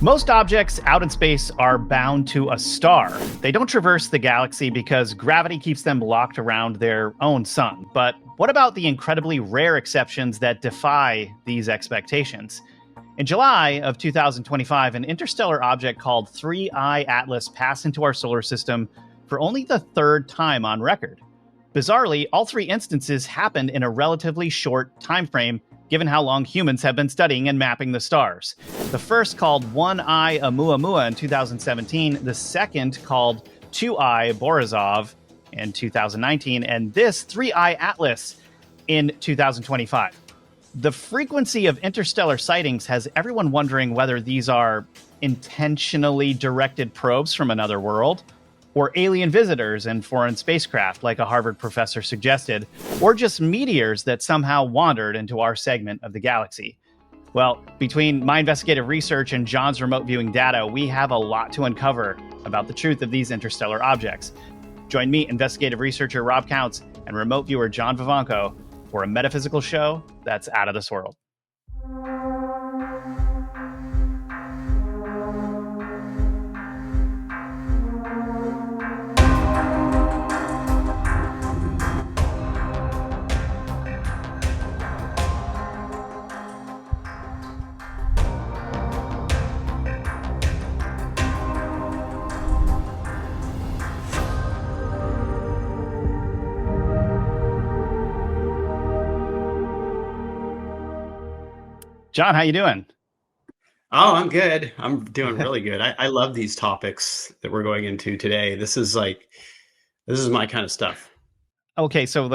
Most objects out in space are bound to a star. They don't traverse the galaxy because gravity keeps them locked around their own sun. But what about the incredibly rare exceptions that defy these expectations? In July of 2025, an interstellar object called 3I Atlas passed into our solar system for only the third time on record. Bizarrely, all three instances happened in a relatively short time frame, given how long humans have been studying and mapping the stars. The first, called 1I Oumuamua in 2017, the second, called 2I Borisov in 2019, and this 3I Atlas in 2025. The frequency of interstellar sightings has everyone wondering whether these are intentionally directed probes from another world, or alien visitors and foreign spacecraft, like a Harvard professor suggested, or just meteors that somehow wandered into our segment of the galaxy. Well, between my investigative research and John's remote viewing data, we have a lot to uncover about the truth of these interstellar objects. Join me, investigative researcher Rob Counts, and remote viewer John Vivanco for a metaphysical show that's out of this world. John, how you doing? Oh, I'm good. I'm doing really good. I love these topics that we're going into today. This is my kind of stuff. Okay, so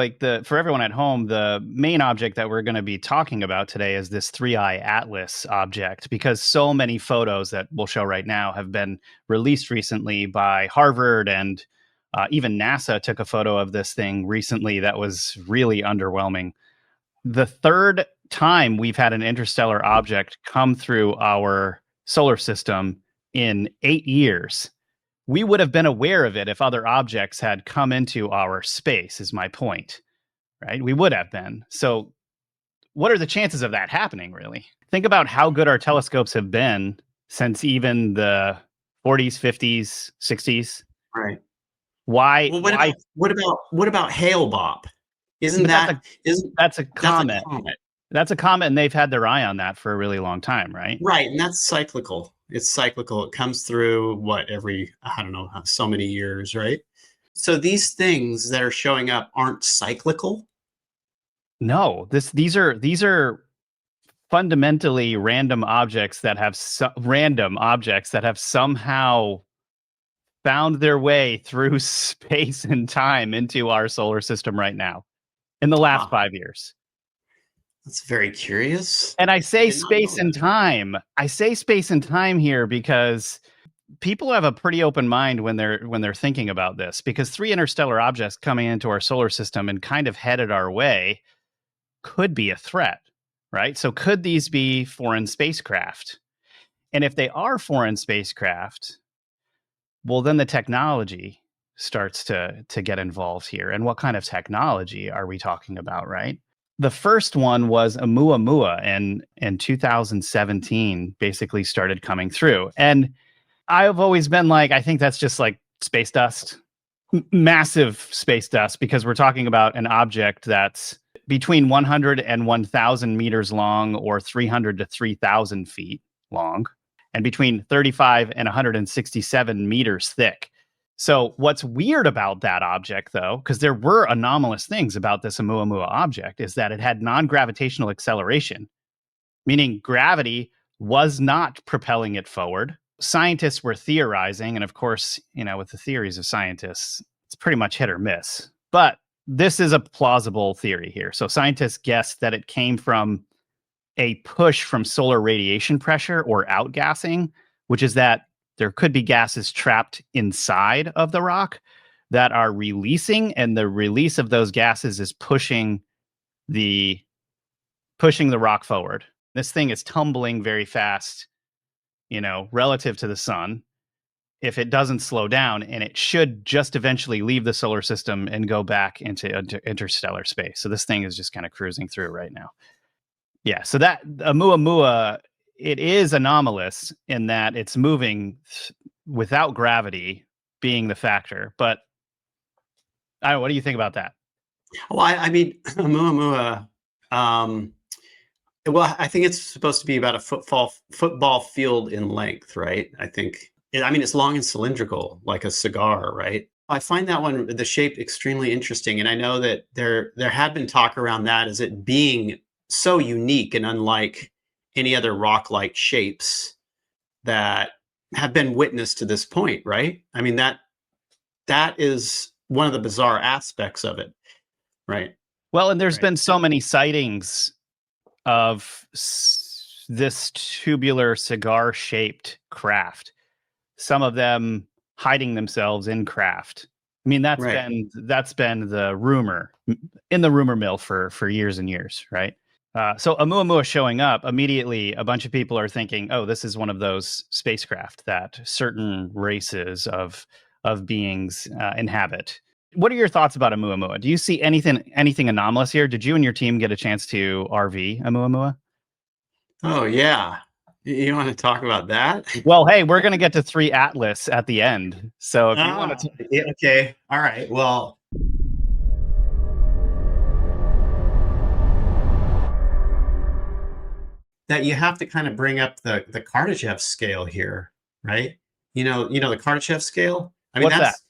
for everyone at home, the main object that we're going to be talking about today is this 3I Atlas object, because so many photos that we'll show right now have been released recently by Harvard, and even NASA took a photo of this thing recently that was really underwhelming. The third time we've had an interstellar object come through our solar system in 8 years. We would have been aware of it if other objects had come into our space, is my point, right? We would have been. So what are the chances of that happening, really? Think about how good our telescopes have been since even the 40s, 50s, 60s. Right. Why? Well, what about Hale-Bopp? That's a comet. That's a comet, and they've had their eye on that for a really long time, right? Right, and that's cyclical. It's cyclical. It comes through every, I don't know, so many years, right? So these things that are showing up aren't cyclical? No, these are fundamentally random objects that have somehow found their way through space and time into our solar system right now in the last 5 years. That's very curious. And I say space and time. I say space and time here because people have a pretty open mind when they're thinking about this, because three interstellar objects coming into our solar system and kind of headed our way could be a threat, right? So could these be foreign spacecraft? And if they are foreign spacecraft, well, then the technology starts to get involved here. And what kind of technology are we talking about, right? The first one was Oumuamua in 2017, basically started coming through. And I've always been like, I think that's just like space dust, massive space dust, because we're talking about an object that's between 100 and 1,000 meters long, or 300 to 3,000 feet long, and between 35 and 167 meters thick. So what's weird about that object, though, because there were anomalous things about this Oumuamua object, is that it had non-gravitational acceleration, meaning gravity was not propelling it forward. Scientists were theorizing, and of course, with the theories of scientists, it's pretty much hit or miss. But this is a plausible theory here. So scientists guessed that it came from a push from solar radiation pressure, or outgassing, which is that there could be gases trapped inside of the rock that are releasing, and the release of those gases is pushing the rock forward. This thing is tumbling very fast, relative to the sun, if it doesn't slow down, and it should just eventually leave the solar system and go back into interstellar space. So this thing is just kind of cruising through right now. Yeah, so that Oumuamua it is anomalous in that it's moving without gravity being the factor. But I don't know, what do you think about that? Well, I mean, Oumuamua, well, I think it's supposed to be about a football field in length, right? I think. I mean, it's long and cylindrical, like a cigar, right? I find that one, the shape, extremely interesting, and I know that there had been talk around that as it being so unique and unlike any other rock-like shapes that have been witnessed to this point, right? I mean, that is one of the bizarre aspects of it, right? Well, and there's Right. been so many sightings of this tubular cigar shaped craft, some of them hiding themselves in craft. I mean, Right. that's been the rumor in the rumor mill for years and years, right? So Oumuamua showing up immediately, a bunch of people are thinking, "Oh, this is one of those spacecraft that certain races of beings inhabit." What are your thoughts about Oumuamua? Do you see anything anomalous here? Did you and your team get a chance to RV Oumuamua? Oh yeah. You want to talk about that? Well, hey, we're going to get to 3 Atlas at the end. So if you want to Yeah, okay. All right. Well, that you have to kind of bring up the Kardashev scale here, right? The Kardashev scale. I mean, what's that? that's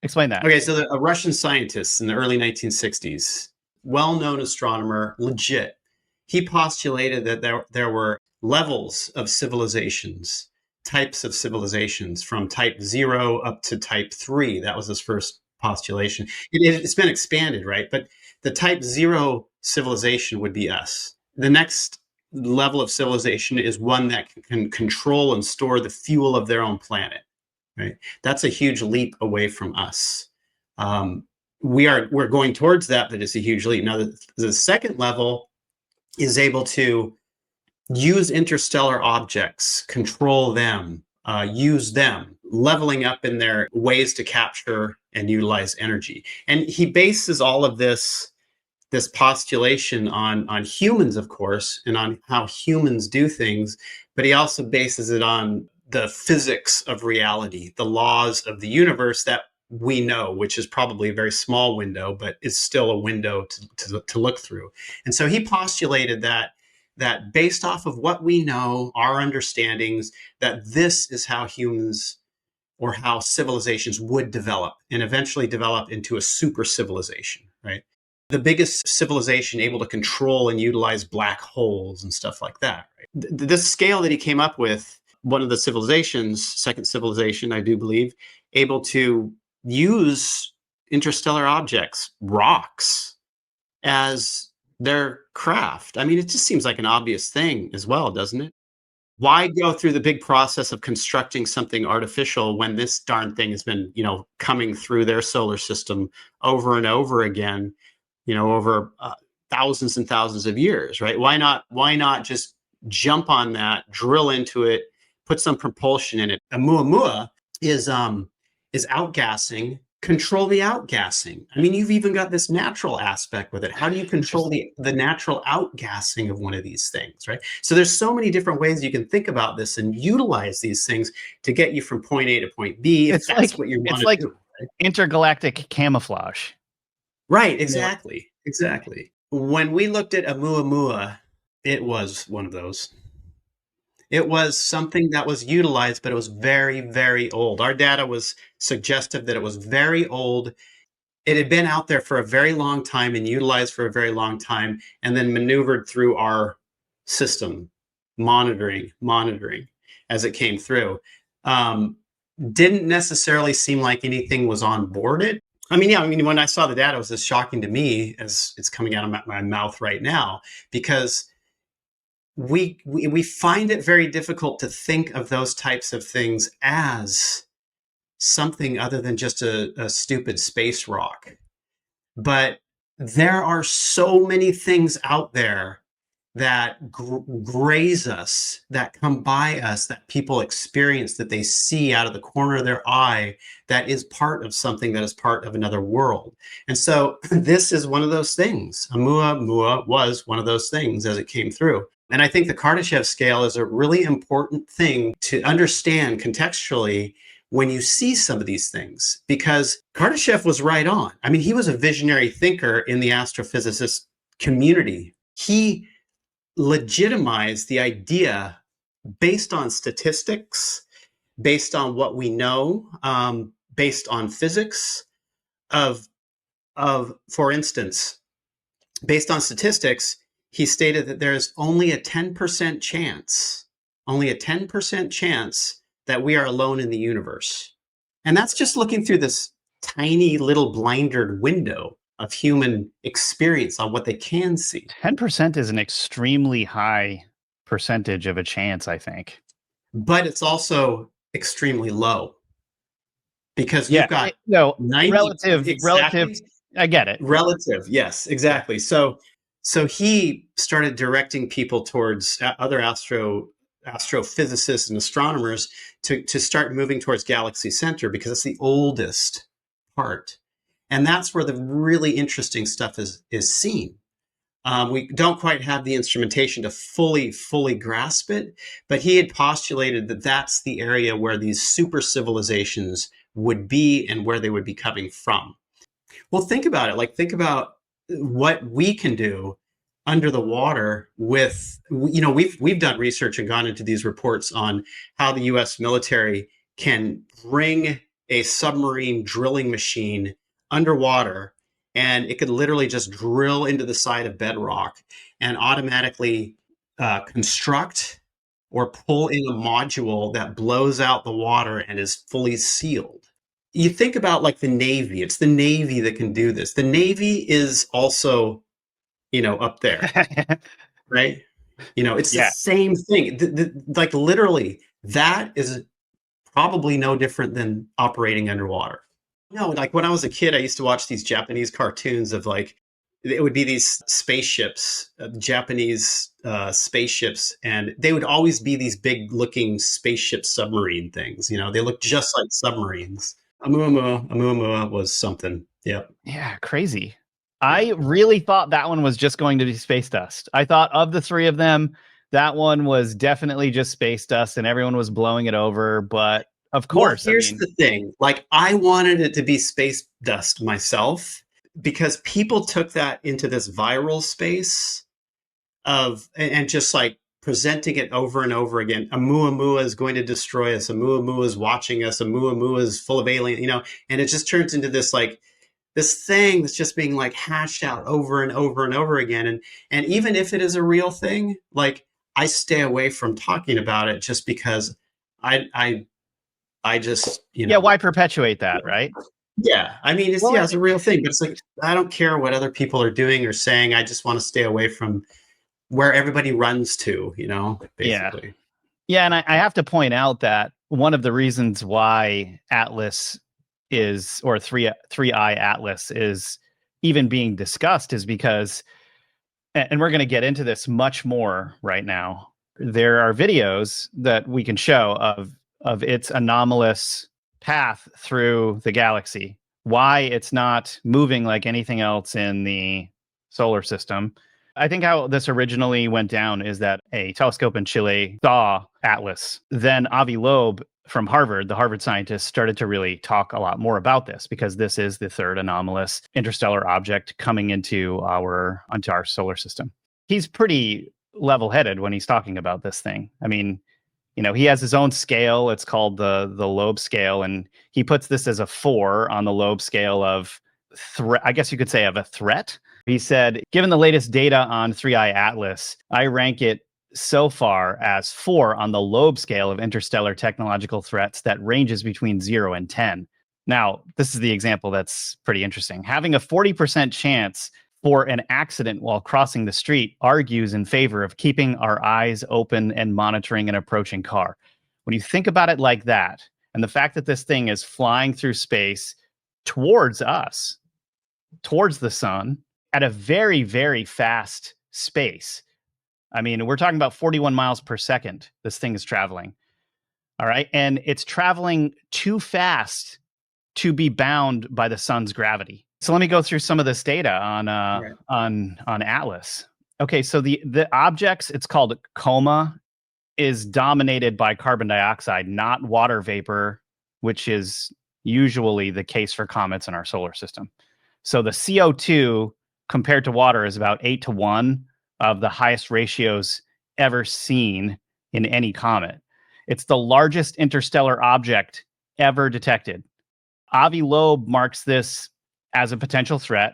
Explain that. okay. So a Russian scientist in the early 1960s, well-known astronomer, legit, he postulated that there were levels of civilizations, types of civilizations from type 0 up to type 3. That was his first postulation. It's been expanded, right? But the type 0 civilization would be us. The next level of civilization is one that can control and store the fuel of their own planet, right? That's a huge leap away from us. We're going towards that, but it's a huge leap. Now, the second level is able to use interstellar objects, control them, use them, leveling up in their ways to capture and utilize energy. And he bases all of this postulation on humans, of course, and on how humans do things, but he also bases it on the physics of reality, the laws of the universe that we know, which is probably a very small window, but it's still a window to look through. And so he postulated that based off of what we know, our understandings, that this is how humans or how civilizations would develop and eventually develop into a super civilization, right? The biggest civilization able to control and utilize black holes and stuff like that. Right? This scale that he came up with, one of the civilizations, second civilization, I do believe, able to use interstellar objects, rocks, as their craft. I mean, it just seems like an obvious thing as well, doesn't it? Why go through the big process of constructing something artificial when this darn thing has been, coming through their solar system over and over again, over thousands and thousands of years, right? Why not just jump on that, drill into it, put some propulsion in it? Oumuamua is outgassing. Control the outgassing. I mean, you've even got this natural aspect with it. How do you control the natural outgassing of one of these things, right? So there's so many different ways you can think about this and utilize these things to get you from point A to point B, if that's what you want to do. Right? Intergalactic camouflage. Right, exactly. Exactly. When we looked at Oumuamua, it was one of those. It was something that was utilized, but it was very, very old. Our data was suggestive that it was very old. It had been out there for a very long time and utilized for a very long time, and then maneuvered through our system, monitoring as it came through. Didn't necessarily seem like anything was on board it. I mean, when I saw the data, it was as shocking to me as it's coming out of my mouth right now, because we find it very difficult to think of those types of things as something other than just a stupid space rock. But there are so many things out there that graze us, that come by us, that people experience, that they see out of the corner of their eye, that is part of something that is part of another world. And so this is one of those things. Oumuamua was one of those things as it came through. And I think the Kardashev scale is a really important thing to understand contextually when you see some of these things, because Kardashev was right on. I mean, he was a visionary thinker in the astrophysicist community. He legitimized the idea based on statistics, based on what we know, based on physics of, for instance, based on statistics, he stated that there's only a 10% chance, only a 10% chance that we are alone in the universe. And that's just looking through this tiny little blindered window of human experience on what they can see. 10% is an extremely high percentage of a chance, I think. But it's also extremely low, because Yeah, you've got no, 90 relative. exactly. I get it. Relative, yes, exactly. Yeah. So he started directing people towards other astrophysicists and astronomers to start moving towards galaxy center, because it's the oldest part, and that's where the really interesting stuff is seen. We don't quite have the instrumentation to fully grasp it, but he had postulated that that's the area where these super civilizations would be and where they would be coming from. Well, think about it. Like, think about what we can do under the water with, we've done research and gone into these reports on how the US military can bring a submarine drilling machine underwater, and it could literally just drill into the side of bedrock and automatically construct or pull in a module that blows out the water and is fully sealed. You think about like the Navy, it's the Navy that can do this. The Navy is also, up there, right? It's the Yeah. same thing. Like, literally, that is probably no different than operating underwater. No, like when I was a kid, I used to watch these Japanese cartoons of, like, it would be these spaceships, Japanese spaceships, and they would always be these big looking spaceship submarine things. They look just like submarines. Oumuamua was something. Yeah. Yeah, crazy. Yeah. I really thought that one was just going to be space dust. I thought of the three of them, that one was definitely just space dust and everyone was blowing it over. But of Well, course, here's the thing. Like, I wanted it to be space dust myself, because people took that into this viral space and just like presenting it over and over again. Oumuamua is going to destroy us. Oumuamua is watching us. Oumuamua is full of alien, and it just turns into this, like, this thing that's just being like hashed out over and over and over again. And even if it is a real thing, like, I stay away from talking about it, just because I just, yeah, why perpetuate that, right? yeah, I mean, it's, Well, yeah, it's a real thing, but it's like, I don't care what other people are doing or saying. I just want to stay away from where everybody runs to, yeah. basically. Yeah, and I have to point out that one of the reasons why Atlas is, or three eye Atlas is even being discussed, is because, and we're going to get into this much more right now. There are videos that we can show of its anomalous path through the galaxy, why it's not moving like anything else in the solar system. I think how this originally went down is that a telescope in Chile saw Atlas. Then AviLoeb from Harvard, the Harvard scientist, started to really talk a lot more about this, because this is the third anomalous interstellar object coming into our solar system. He's pretty level-headed when he's talking about this thing. I mean, he has his own scale. It's called the Loeb scale, and he puts this as a 4 on the Loeb scale of I guess you could say of a threat. He said, given the latest data on 3i Atlas, I rank it so far as 4 on the Loeb scale of interstellar technological threats that ranges between 0 and 10. Now, this is the example that's pretty interesting. Having a 40% chance for an accident while crossing the street argues in favor of keeping our eyes open and monitoring an approaching car. When you think about it like that, and the fact that this thing is flying through space towards us, towards the sun, at a very, very fast space. I mean, we're talking about 41 miles per second. This thing is traveling. All right. And it's traveling too fast to be bound by the sun's gravity. So let me go through some of this data on Atlas. Okay, so the objects, it's called coma, is dominated by carbon dioxide, not water vapor, which is usually the case for comets in our solar system. So the CO2 compared to water is about 8 to 1 of the highest ratios ever seen in any comet. It's the largest interstellar object ever detected. AviLoeb marks this as a potential threat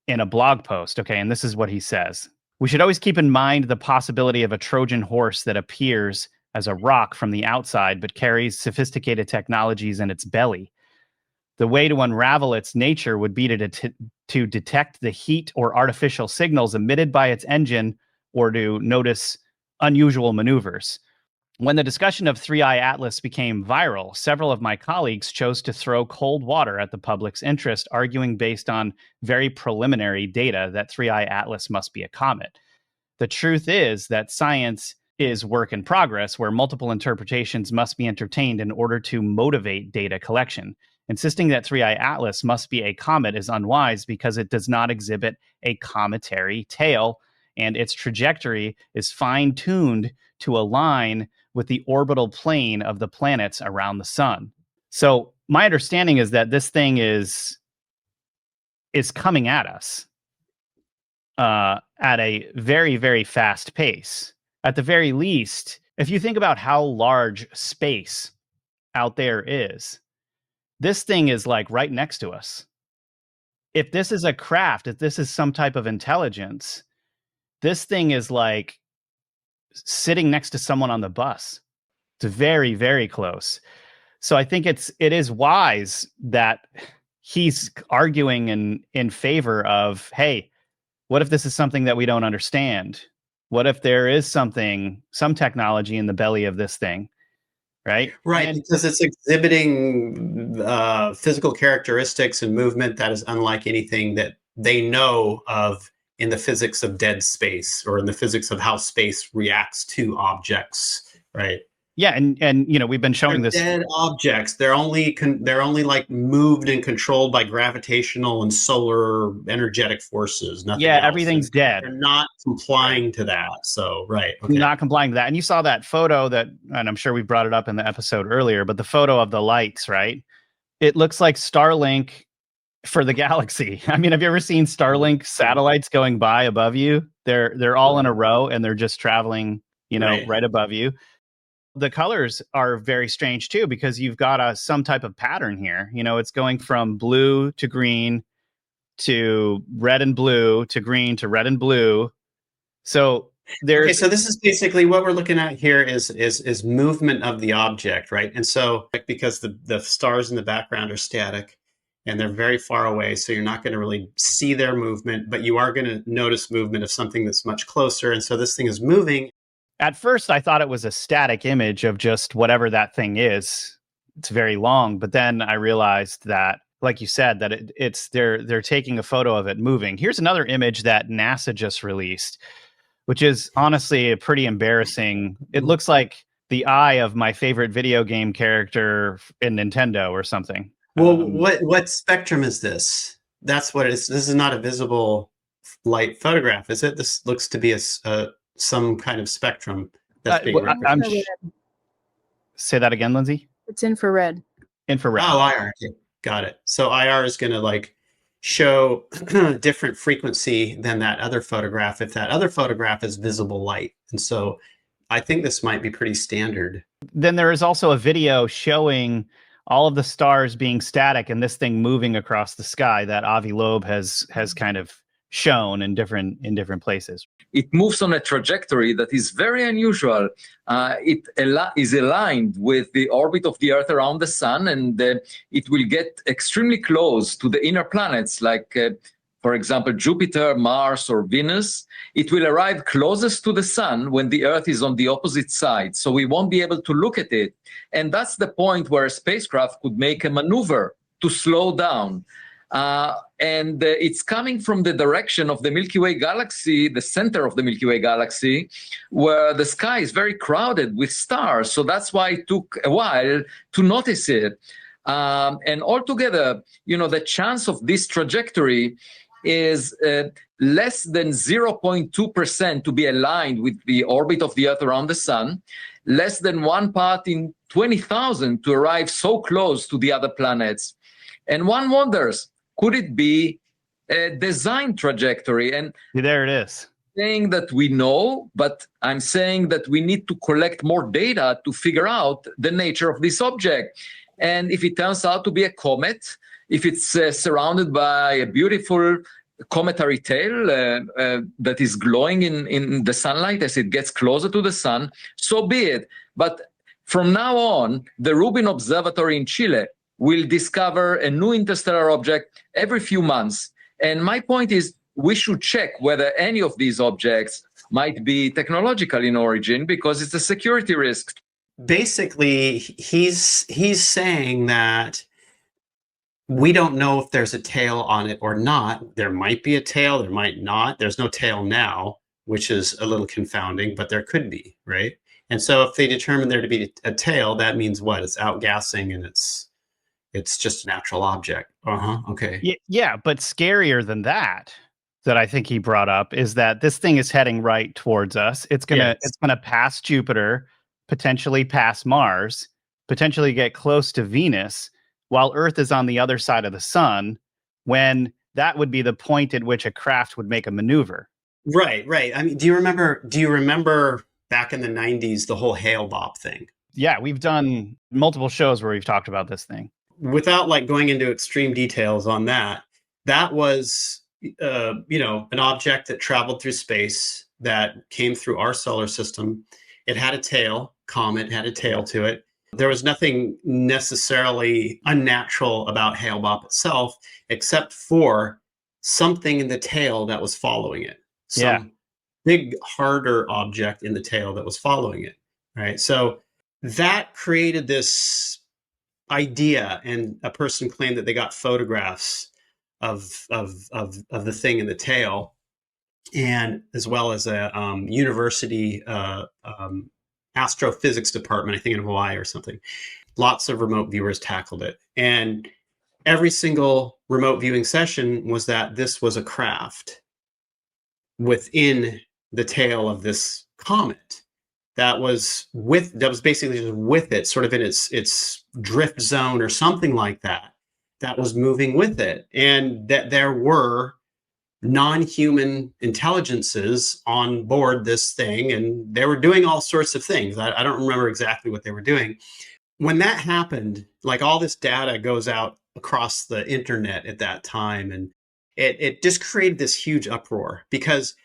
in a blog post. Okay, and this is what he says. We should always keep in mind the possibility of a Trojan horse that appears as a rock from the outside but carries sophisticated technologies in its belly. The way to unravel its nature would be to detect the heat or artificial signals emitted by its engine or to notice unusual maneuvers. When the discussion of 3i Atlas became viral, several of my colleagues chose to throw cold water at the public's interest, arguing based on very preliminary data that 3i Atlas must be a comet. The truth is that science is work in progress, where multiple interpretations must be entertained in order to motivate data collection. Insisting that 3i Atlas must be a comet is unwise because it does not exhibit a cometary tail, and its trajectory is fine-tuned to align with the orbital plane of the planets around the sun. So my understanding is that this thing is coming at us at a very, very fast pace. At the very least, if you think about how large space out there is, this thing is like right next to us. If this is a craft, if this is some type of intelligence, this thing is like sitting next to someone on the bus. It's very, very close. So I think it is wise that he's arguing in favor of, hey, what if this is something that we don't understand? What if there is some technology in the belly of this thing, right? Right, because it's exhibiting physical characteristics and movement that is unlike anything that they know of in the physics of dead space or in the physics of how space reacts to objects, right? Yeah, and we've been showing They're this. dead objects. They're only like moved and controlled by gravitational and solar energetic forces. Nothing else. Everything's dead. They're not complying to that. So right, okay. Not complying to that. And you saw that photo and I'm sure we brought it up in the episode earlier, but the photo of the lights, right? It looks like Starlink for the galaxy. I mean, have you ever seen Starlink satellites going by above you? They're all in a row and they're just traveling, right above you. The colors are very strange too, because you've got some type of pattern here. It's going from blue to green to red and blue to green to red and blue. So so this is basically what we're looking at here is movement of the object, right? And so because the stars in the background are static and they're very far away, so you're not going to really see their movement, but you are going to notice movement of something that's much closer. And so this thing is moving. At first, I thought it was a static image of just whatever that thing is. It's very long, but then I realized that, like you said, that they're taking a photo of it moving. Here's another image that NASA just released, which is honestly pretty embarrassing. It looks like the eye of my favorite video game character in Nintendo or something. Well, what spectrum is this? That's what it is. This is not a visible light photograph, is it? This looks to be some kind of spectrum that's being represented. Say that again, Lindsay. It's infrared. Infrared. Oh, IR. Okay. Got it. So IR is going to show different frequency than that other photograph if that other photograph is visible light. And so I think this might be pretty standard. Then there is also a video showing all of the stars being static and this thing moving across the sky that AviLoeb has kind of shown in different places. It moves on a trajectory that is very unusual. It is aligned with the orbit of the Earth around the Sun, and it will get extremely close to the inner planets, like, for example, Jupiter, Mars, or Venus. It will arrive closest to the Sun when the Earth is on the opposite side, so we won't be able to look at it. And that's the point where a spacecraft could make a maneuver to slow down. And it's coming from the direction of the Milky Way galaxy, the center of the Milky Way galaxy, where the sky is very crowded with stars. So that's why it took a while to notice it. And altogether, the chance of this trajectory is less than 0.2% to be aligned with the orbit of the Earth around the sun, less than 1 part in 20,000 to arrive so close to the other planets. And one wonders, could it be a design trajectory? And there it is. Saying that we know, but I'm saying that we need to collect more data to figure out the nature of this object. And if it turns out to be a comet, if it's surrounded by a beautiful cometary tail that is glowing in the sunlight as it gets closer to the sun, so be it. But from now on, the Rubin Observatory in Chile will discover a new interstellar object every few months. And my point is, we should check whether any of these objects might be technological in origin, because it's a security risk. Basically, he's saying that we don't know if there's a tail on it or not. There might be a tail, there might not. There's no tail now, which is a little confounding, but there could be, right? And so if they determine there to be a tail, that means what? It's outgassing and it's just a natural object. Okay. Yeah, but scarier than that I think he brought up is that this thing is heading right towards us. It's gonna pass Jupiter, potentially pass Mars, potentially get close to Venus, while Earth is on the other side of the sun, when that would be the point at which a craft would make a maneuver. Right. I mean, do you remember back in the 90s, the whole Hale-Bopp thing? Yeah, we've done multiple shows where we've talked about this thing. Without like going into extreme details on that was an object that traveled through space that came through our solar system. It had a tail. Comet had a tail to it. There was nothing necessarily unnatural about Hale-Bopp itself, except for something in the tail that was following it. Some big, harder object in the tail that was following it, right? So that created this idea, and a person claimed that they got photographs of the thing in the tail, and as well as a university astrophysics department, I think in Hawaii or something. Lots of remote viewers tackled it. And every single remote viewing session was that this was a craft within the tail of this comet that was basically just with it, sort of in its drift zone or something like that was moving with it. And that there were non-human intelligences on board this thing, and they were doing all sorts of things. I don't remember exactly what they were doing. When that happened, like all this data goes out across the internet at that time, and it just created this huge uproar, because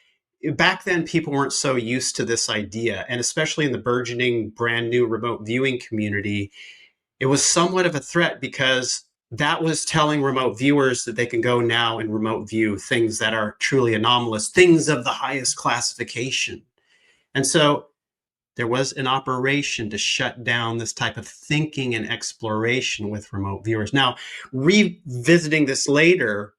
back then people weren't so used to this idea, and especially in the burgeoning brand new remote viewing community, it was somewhat of a threat, because that was telling remote viewers that they can go now and remote view things that are truly anomalous, things of the highest classification. And so there was an operation to shut down this type of thinking and exploration with remote viewers. Now, revisiting this later,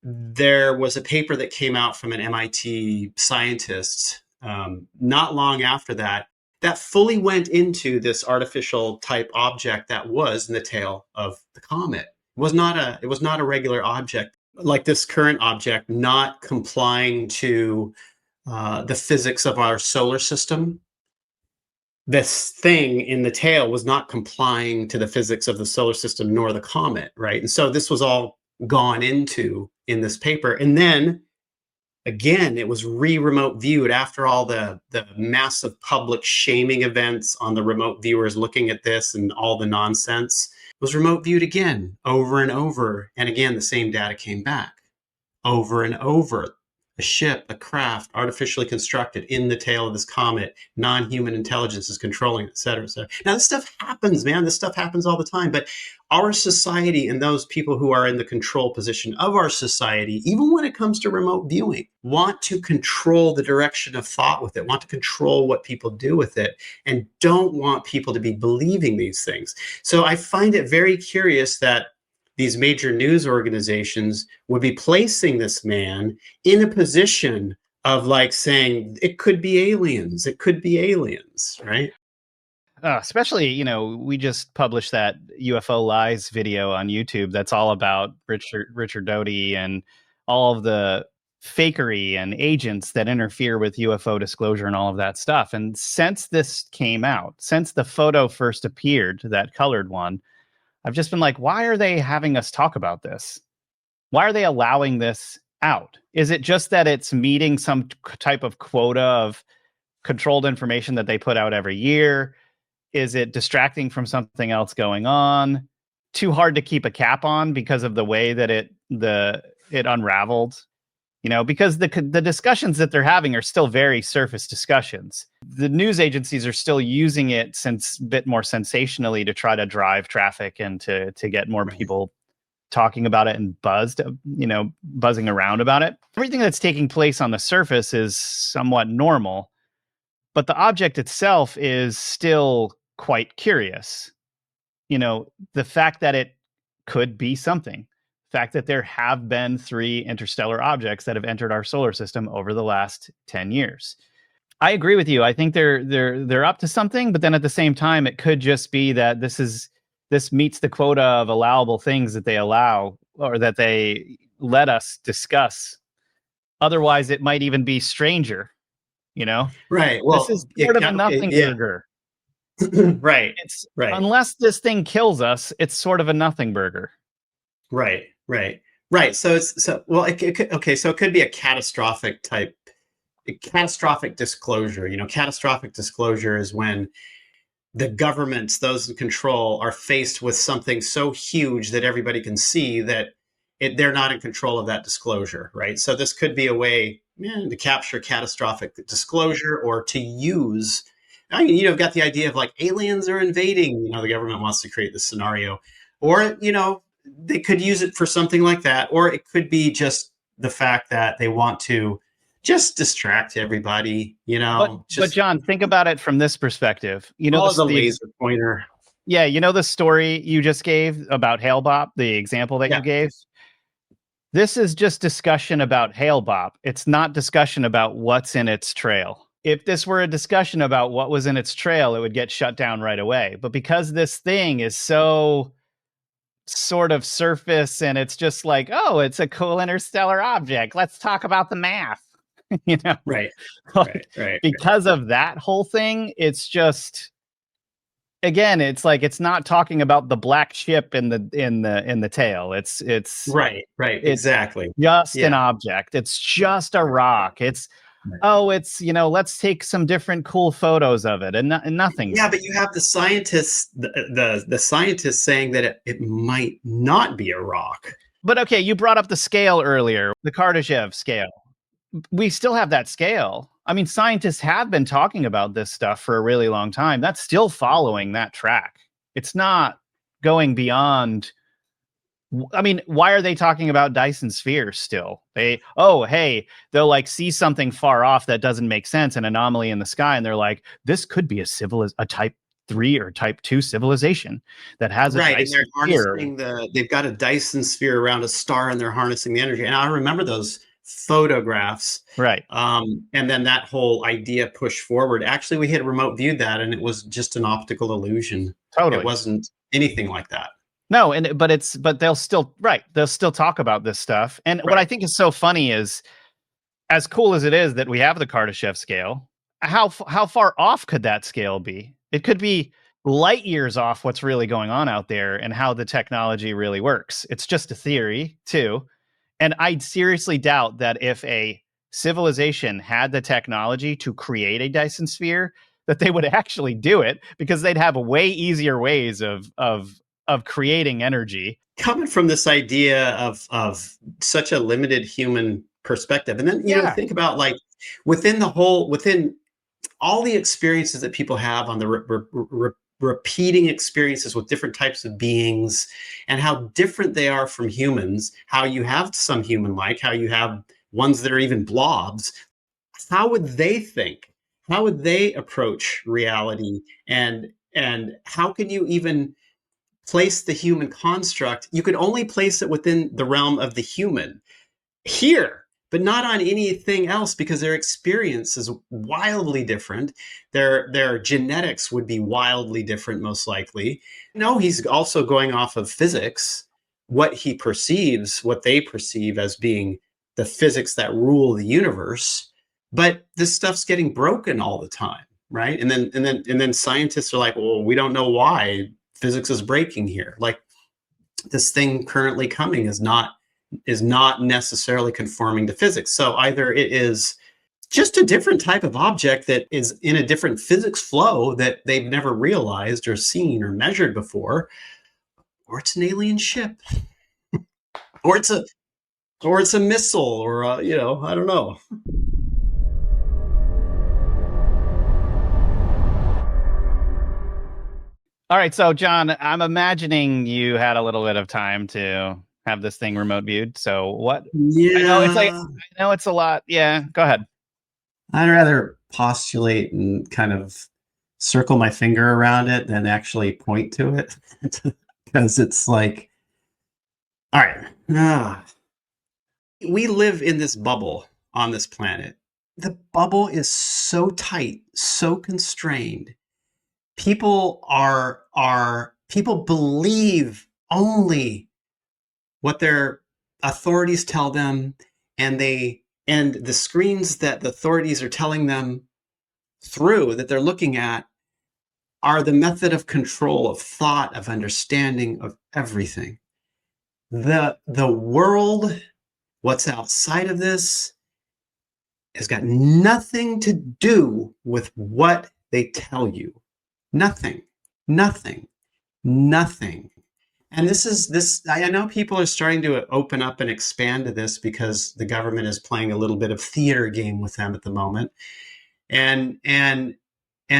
there was a paper that came out from an MIT scientist not long after that fully went into this artificial type object that was in the tail of the comet. It was not a regular object like this current object, not complying to the physics of our solar system. This thing in the tail was not complying to the physics of the solar system nor the comet, right? And so this was all gone into in this paper. And then again, it was remote viewed after all the massive public shaming events on the remote viewers looking at this and all the nonsense. It was remote viewed again, over and over. And again, the same data came back over and over. A ship, a craft, artificially constructed in the tail of this comet, non-human intelligence is controlling it, et cetera, et cetera. Now, this stuff happens, man. This stuff happens all the time. But our society and those people who are in the control position of our society, even when it comes to remote viewing, want to control the direction of thought with it, want to control what people do with it, and don't want people to be believing these things. So I find it very curious that these major news organizations would be placing this man in a position of like saying, it could be aliens, right? Especially, we just published that UFO Lies video on YouTube that's all about Richard Doty and all of the fakery and agents that interfere with UFO disclosure and all of that stuff. And since this came out, since the photo first appeared, that colored one, I've just been like, why are they having us talk about this? Why are they allowing this out? Is it just that it's meeting some type of quota of controlled information that they put out every year? Is it distracting from something else going on? Too hard to keep a cap on because of the way that it unraveled, because the discussions that they're having are still very surface discussions. The news agencies are still using it a bit more sensationally to try to drive traffic and to get more people talking about it and buzzing around about it. Everything that's taking place on the surface is somewhat normal, but the object itself is still quite curious. The fact that it could be something, the fact that there have been 3 interstellar objects that have entered our solar system over the last 10 years. I agree with you. I think they're up to something, but then at the same time, it could just be that this meets the quota of allowable things that they allow or that they let us discuss. Otherwise, it might even be stranger, Right. Well, this is sort of a nothing burger. Right. It's right. Unless this thing kills us, it's sort of a nothing burger. Right. So it could be a catastrophic disclosure. Catastrophic disclosure is when the governments, those in control, are faced with something so huge that everybody can see that they're not in control of that disclosure, right? So this could be a way to capture catastrophic disclosure or to use. You've got the idea of like aliens are invading. The government wants to create this scenario, or they could use it for something like that, or it could be just the fact that they want to just distract everybody, But John, think about it from this perspective. The laser pointer. Yeah, the story you just gave about Hale-Bopp, the example that you gave. This is just discussion about Hale-Bopp. It's not discussion about what's in its trail. If this were a discussion about what was in its trail, it would get shut down right away. But because this thing is so sort of surface and it's just like, oh, it's a cool interstellar object, let's talk about the math. Right. Because of that whole thing, it's just, again, it's like it's not talking about the black ship in the tail. It's right. Exactly. Just an object. It's just a rock. It's let's take some different cool photos of it and nothing. Yeah, but you have the scientists, the scientists saying that it might not be a rock. But okay, you brought up the scale earlier, the Kardashev scale. We still have that scale. I mean, scientists have been talking about this stuff for a really long time. That's still following that track. It's not going beyond. I mean, why are they talking about Dyson spheres still? They'll like see something far off that doesn't make sense, an anomaly in the sky, and they're like, this could be a type 3 or type 2 civilization that has a Dyson sphere. They've got a Dyson sphere around a star and they're harnessing the energy. And I remember those photographs. Right. And then that whole idea pushed forward. Actually, we had remote viewed that and it was just an optical illusion. Totally. It wasn't anything like that. No, but they'll still talk about this stuff. And what I think is so funny is, as cool as it is that we have the Kardashev scale, how far off could that scale be? It could be light years off what's really going on out there and how the technology really works. It's just a theory too. And I seriously doubt that if a civilization had the technology to create a Dyson sphere, that they would actually do it, because they'd have way easier ways of creating energy. Coming from this idea of such a limited human perspective. And then, you know, think about like within all the experiences that people have on the repeating experiences with different types of beings and how different they are from humans, how you have some human-like, how you have ones that are even blobs. How would they think? How would they approach reality? And how can you even place the human construct? You could only place it within the realm of the human here, but not on anything else, because their experience is wildly different. Their genetics would be wildly different, most likely. No, he's also going off of physics, what he perceives, what they perceive as being the physics that rule the universe, but this stuff's getting broken all the time, right? And then scientists are like, well, we don't know why physics is breaking here. Like, this thing currently coming is not necessarily conforming to physics. So either it is just a different type of object that is in a different physics flow that they've never realized or seen or measured before, or it's an alien ship, or it's a missile, or I don't know. All right, so John, I'm imagining you had a little bit of time to have this thing remote viewed. So what? Yeah, I know it's a lot. Yeah, go ahead. I'd rather postulate and kind of circle my finger around it than actually point to it, because it's like, all right, we live in this bubble on this planet. The bubble is so tight, so constrained. People believe only what their authorities tell them, and the screens that the authorities are telling them through, that they're looking at, are the method of control, of thought, of understanding, of everything. The world, what's outside of this, has got nothing to do with what they tell you. Nothing. And this, I know people are starting to open up and expand to this because the government is playing a little bit of theater game with them at the moment. And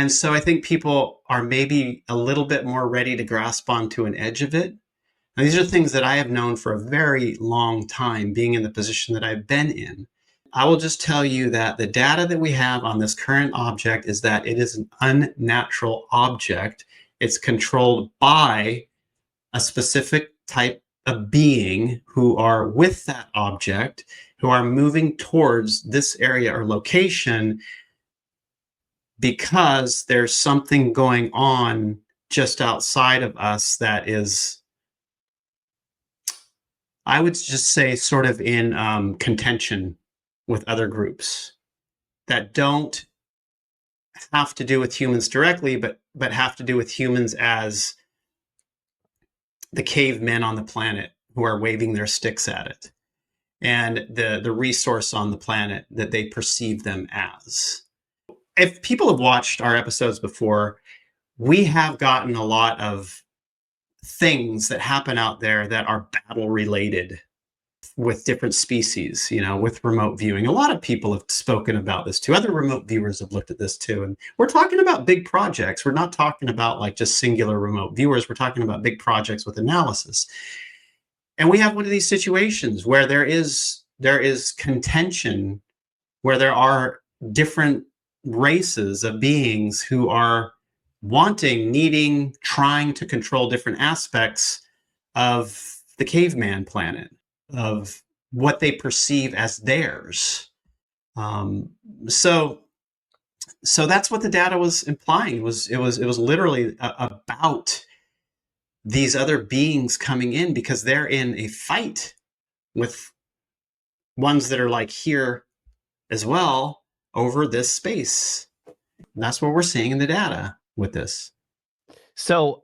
so I think people are maybe a little bit more ready to grasp onto an edge of it. Now, these are things that I have known for a very long time, being in the position that I've been in. I will just tell you that the data that we have on this current object is that it is an unnatural object. It's controlled by a specific type of being who are with that object, who are moving towards this area or location because there's something going on just outside of us that is, I would just say, sort of in contention with other groups that don't have to do with humans directly, but have to do with humans as the cavemen on the planet who are waving their sticks at it, and the resource on the planet that they perceive them as. If people have watched our episodes before, we have gotten a lot of things that happen out there that are battle related with different species, with remote viewing. A lot of people have spoken about this too. Other remote viewers have looked at this too. And we're talking about big projects. We're not talking about like just singular remote viewers. We're talking about big projects with analysis. And we have one of these situations where there is contention, where there are different races of beings who are wanting, needing, trying to control different aspects of the caveman planet, of what they perceive as theirs. So that's what the data was implying. It was literally about these other beings coming in because they're in a fight with ones that are like here as well over this space. And that's what we're seeing in the data with this. So,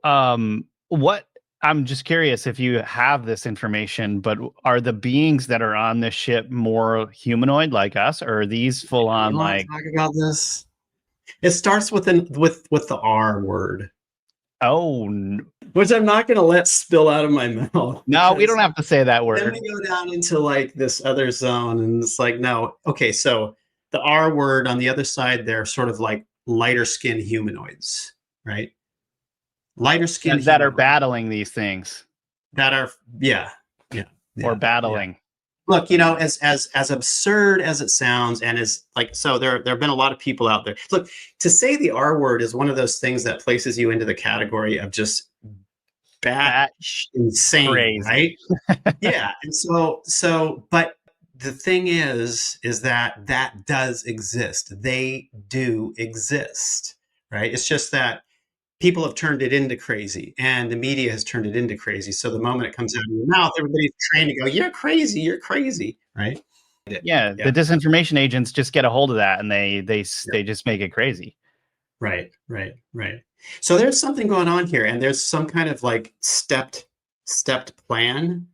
I'm just curious if you have this information, but are the beings that are on this ship more humanoid like us, or are these full on like? Talk about this. It starts with the R word. Oh, which I'm not going to let spill out of my mouth. No, we don't have to say that word. Then we go down into like this other zone, and it's like, no, okay, so the R word on the other side, they're sort of like lighter skin humanoids, right? Lighter skin that are battling these things. That are, yeah, or battling. Yeah. Look, as absurd as it sounds, and as like, so there have been a lot of people out there. Look, to say the R word is one of those things that places you into the category of just bat insane, crazy. Right? Yeah. And so, but the thing is that does exist. They do exist, right? It's just that people have turned it into crazy, and the media has turned it into crazy. So the moment it comes out of your mouth, everybody's trained to go, you're crazy, right? Yeah, Yeah. the disinformation agents just get a hold of that and they just make it crazy. Right. So there's something going on here, and there's some kind of like stepped plan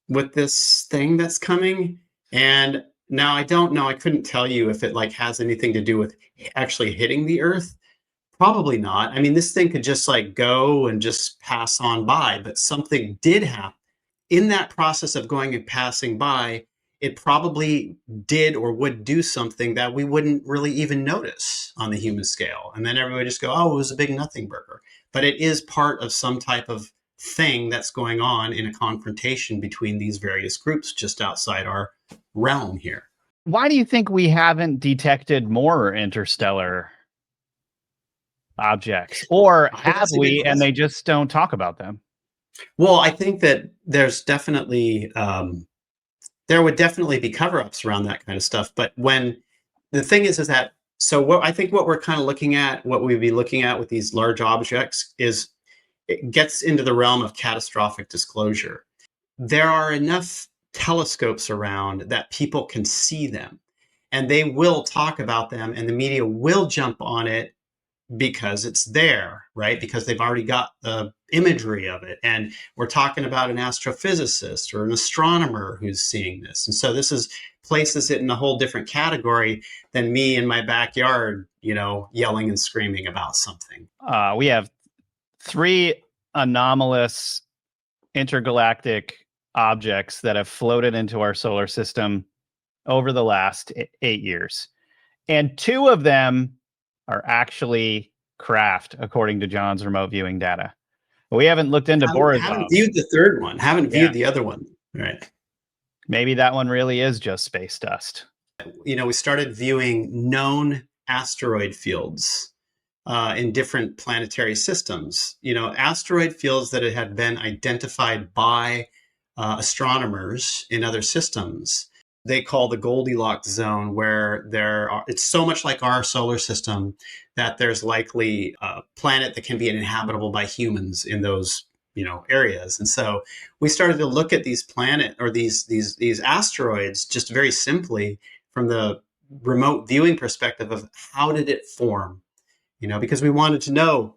with this thing that's coming. And now I don't know. I couldn't tell you if it like has anything to do with actually hitting the Earth. Probably not. I mean, this thing could just like go and just pass on by, but something did happen in that process of going and passing by. It probably did or would do something that we wouldn't really even notice on the human scale. And then everybody just go, oh, it was a big nothing burger. But it is part of some type of thing that's going on in a confrontation between these various groups just outside our realm here. Why do you think we haven't detected more interstellar objects? Or have we, and they just don't talk about them? Well, I think that there's definitely there would definitely be cover-ups around that kind of stuff. But when the thing is that so what I think what we're kind of looking at, what we'd be looking at with these large objects is it gets into the realm of catastrophic disclosure. There are enough telescopes around that people can see them, and they will talk about them, and the media will jump on it because it's there, right? Because they've already got the imagery of it. And we're talking about an astrophysicist or an astronomer who's seeing this. And so this is places it in a whole different category than me in my backyard, yelling and screaming about something. We have 3 anomalous intergalactic objects that have floated into our solar system over the last 8 years. And 2 of them are actually craft, according to John's remote viewing data. But we haven't looked into Borisov. Haven't viewed the third one. Haven't viewed the other one. Right. Maybe that one really is just space dust. We started viewing known asteroid fields in different planetary systems. Asteroid fields that had been identified by astronomers in other systems. They call the Goldilocks zone, where it's so much like our solar system that there's likely a planet that can be inhabitable by humans in those areas. And so we started to look at these planet or these asteroids just very simply from the remote viewing perspective of how did it form, because we wanted to know,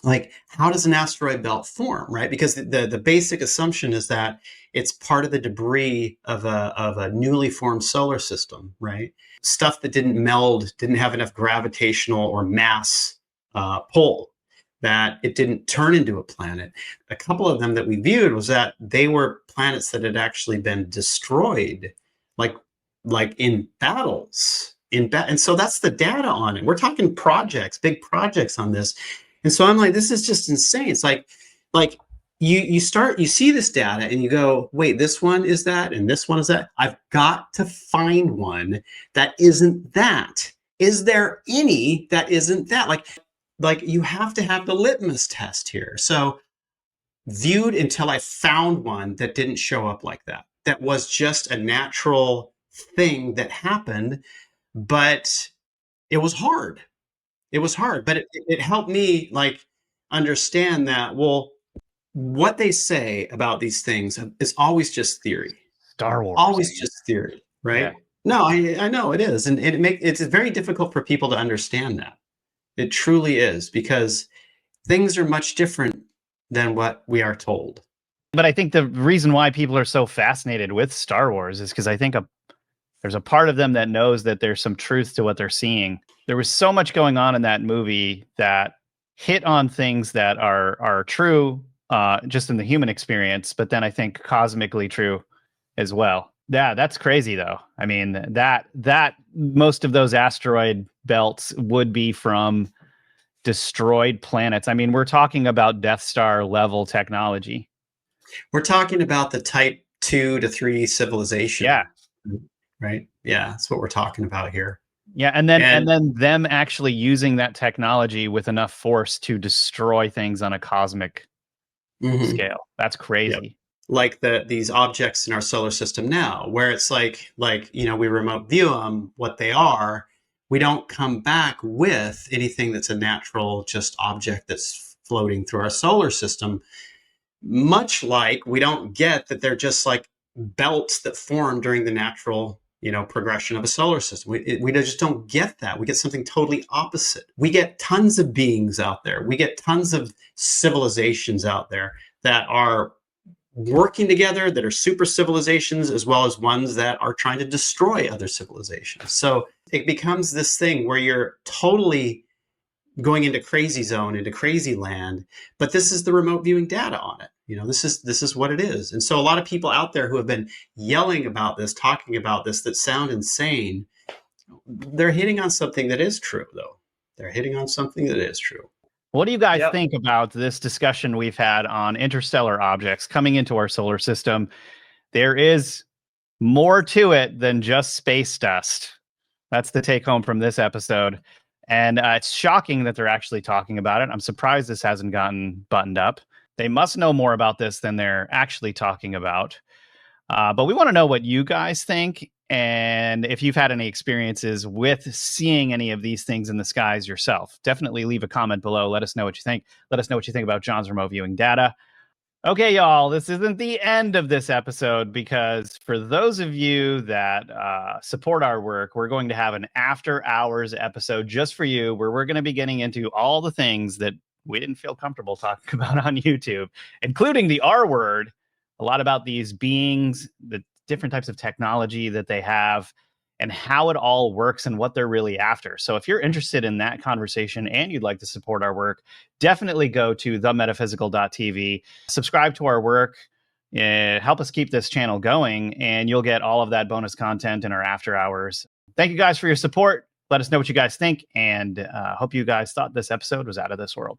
like, how does an asteroid belt form, right? Because the basic assumption is that it's part of the debris of a newly formed solar system, right? Stuff that didn't meld, didn't have enough gravitational or mass pull, that it didn't turn into a planet. A couple of them that we viewed was that they were planets that had actually been destroyed, like in battles. And so that's the data on it. We're talking projects, big projects on this. And so I'm like, this is just insane. It's like you see this data and you go, wait, this one is that and this one is that. I've got to find one that isn't that. Is there any that isn't that? Like you have to have the litmus test here. So viewed until I found one that didn't show up like that. That was just a natural thing that happened, but it was hard. It was hard, but it helped me understand that, well, what they say about these things is always just theory. Star Wars. Always just theory, right? Yeah. No, I know it is. And it's very difficult for people to understand that. It truly is, because things are much different than what we are told. But I think the reason why people are so fascinated with Star Wars is because I think there's a part of them that knows that there's some truth to what they're seeing. There was so much going on in that movie that hit on things that are true just in the human experience, but then I think cosmically true as well. Yeah, that's crazy though. I mean, that most of those asteroid belts would be from destroyed planets. I mean, we're talking about Death Star level technology. We're talking about the type 2 to 3 civilization. Yeah. Right. Yeah, that's what we're talking about here. Yeah, and then them actually using that technology with enough force to destroy things on a cosmic scale. That's crazy. Yep. Like these objects in our solar system now, where it's like we remote view them, what they are. We don't come back with anything that's a natural just object that's floating through our solar system. Much like we don't get that they're just like belts that form during the natural, progression of a solar system. We just don't get that. We get something totally opposite. We get tons of beings out there. We get tons of civilizations out there that are working together, that are super civilizations, as well as ones that are trying to destroy other civilizations. So it becomes this thing where you're totally going into crazy zone, into crazy land, but this is the remote viewing data on it. This is what it is. And so a lot of people out there who have been yelling about this, talking about this, that sound insane, they're hitting on something that is true, though. They're hitting on something that is true. What do you guys think about this discussion we've had on interstellar objects coming into our solar system? There is more to it than just space dust. That's the take home from this episode. And it's shocking that they're actually talking about it. I'm surprised this hasn't gotten buttoned up. They must know more about this than they're actually talking about. But we want to know what you guys think. And if you've had any experiences with seeing any of these things in the skies yourself, definitely leave a comment below. Let us know what you think. Let us know what you think about John's remote viewing data. Okay, y'all, this isn't the end of this episode, because for those of you that support our work, we're going to have an after hours episode just for you, where we're going to be getting into all the things that we didn't feel comfortable talking about on YouTube, including the R word, a lot about these beings, the different types of technology that they have, and how it all works and what they're really after. So if you're interested in that conversation and you'd like to support our work, definitely go to themetaphysical.tv, subscribe to our work, help us keep this channel going, and you'll get all of that bonus content in our after hours. Thank you guys for your support. Let us know what you guys think, and hope you guys thought this episode was out of this world.